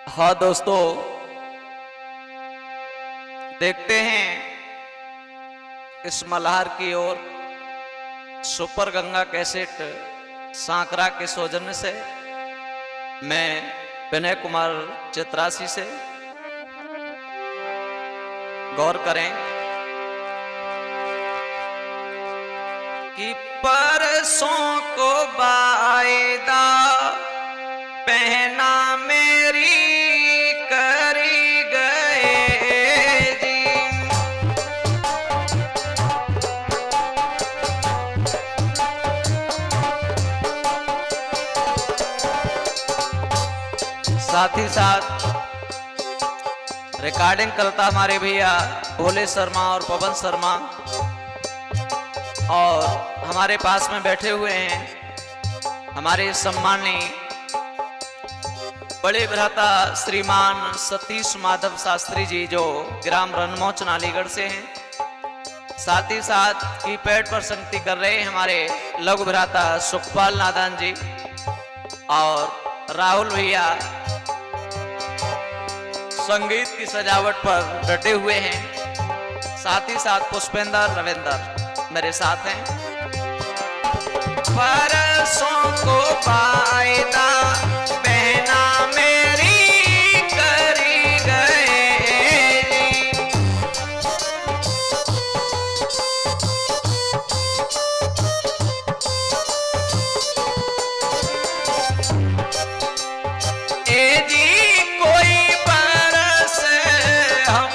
हाँ दोस्तों, देखते हैं इस मल्हार की ओर सुपर गंगा कैसेट सांकरा के सौजन्य से मैं विनय कुमार चित्रासी से गौर करें कि परसों को वायदा पहना मेरी करी गए जी। साथ ही साथ रिकॉर्डिंग करता हमारे भैया भोले शर्मा और पवन शर्मा, और हमारे पास में बैठे हुए हैं हमारे सम्माननीय बड़े भ्राता श्रीमान सतीश माधव शास्त्री जी, जो ग्राम रनमौच नालीगढ़ से हैं। साथ ही साथ कीपैड पर संगति कर रहे हैं हमारे लघु भ्राता सुखपाल नादान जी, और राहुल भैया संगीत की सजावट पर डटे हुए हैं। साथ ही साथ पुष्पेंद्र रविंदर मेरे साथ हैं। परसों को वायदा पहना मेरी करी गए। ए जी कोई बरस हम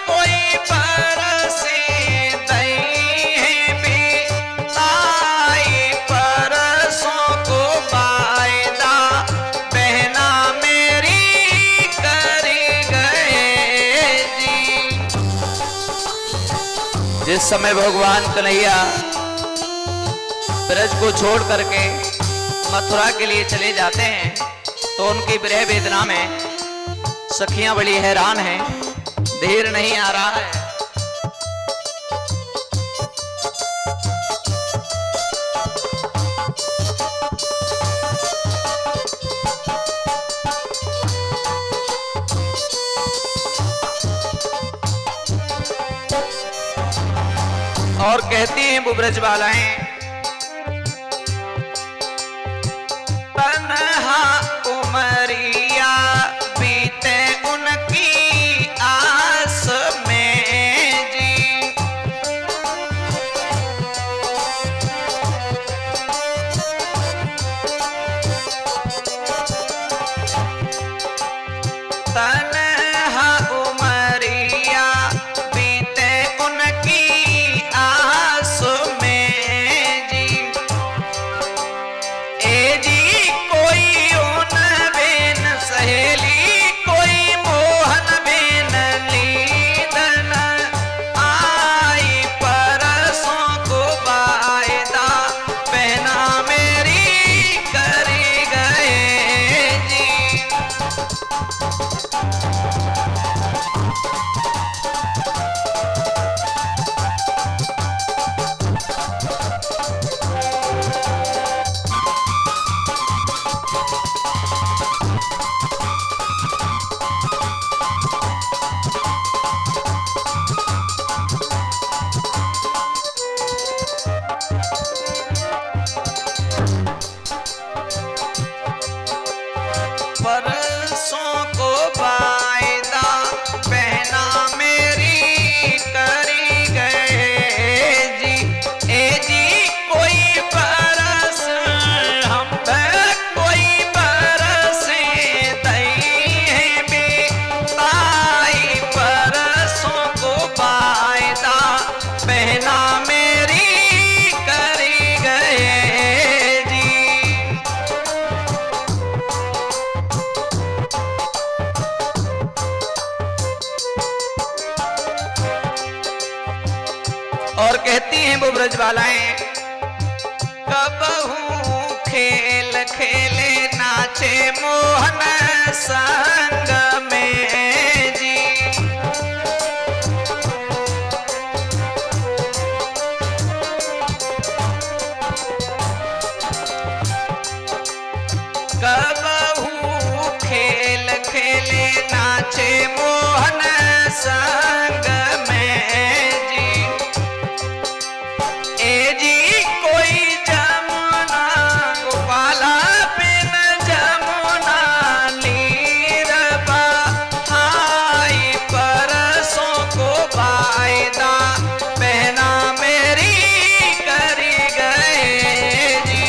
कोई बरस दई है भी ताई, परसों को वायदा पहना मेरी करी गए जी। जिस समय भगवान कन्हैया ब्रज को छोड़ करके मथुरा के लिए चले जाते हैं तो उनकी विरह वेदना में सखियां बड़ी हैरान हैं, धीर नहीं आ रहा है। और कहती हैं वो ब्रजबालाएं, तन्हा उमरिया बीते उनकी आस में जी। तन्हा उमरिया बीते उनकी आस में जी। ए जी कोई उन बिन सहेली, कोई मोहन बिन लीदन आई, परसों को वायदा पहना मेरी करी गए जी। परसों को वायदा पहना मेरी करी गए जी। ए जी कोई बरस हम कोई बरस दई है भी ताई, परसों को वायदा पहना मेरी करी गए जी। और कहती हैं वो ब्रजबालाएं, कबहू खेल खेले नाचे मोहन संग में जी। कबहू खेल खेले नाचे मोहन संग में जी। ए जी कोई जमुना गोपाला बिन जमुना नीर बहाई परसों को वायदा पहना मेरी करी गए जी।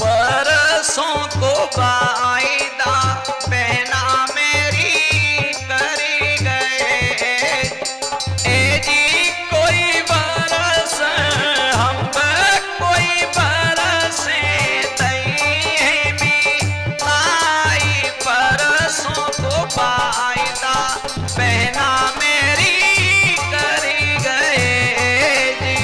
परसों को वायदा पहना मेरी करी गए। ए जी कोई बरस हम कोई बरस तई आई परसों को वायदा पहना मेरी करी गए जी।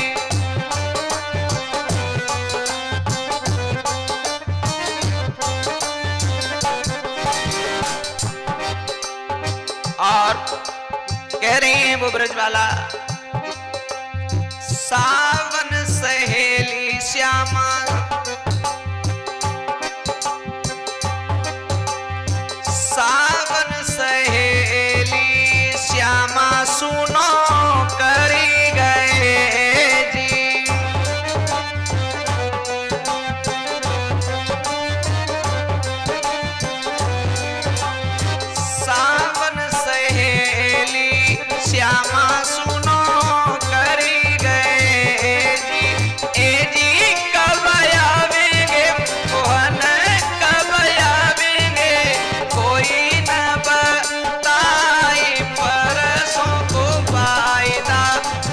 और कह रही हैं वो ब्रजवाला, सावन सहेली श्यामा सावन सहेली श्यामा सुनो करी गए जी। सावन सहेली श्यामा सुनो करी गए जी। ए जी कब आवेंगे मोहन कब आवेंगे कोई न बताई परसों को वायदा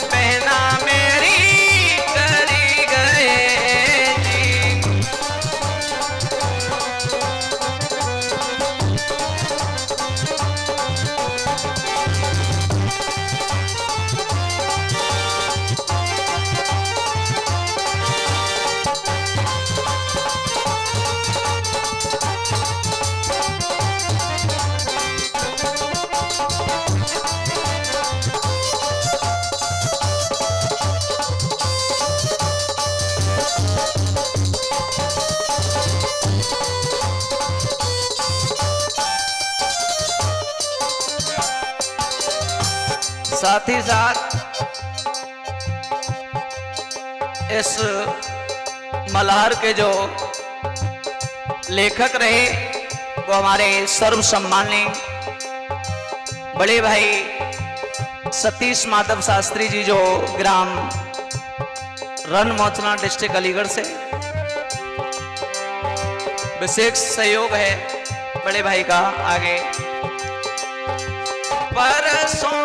पहना मेरी करी गए जी। साथ ही साथ इस मल्हार के जो लेखक रहे वो हमारे सर्व सम्माननीय बड़े भाई सतीश माधव शास्त्री जी जो ग्राम रनमोचना डिस्ट्रिक्ट अलीगढ़ से विशेष सहयोग है बड़े भाई का। आगे परसों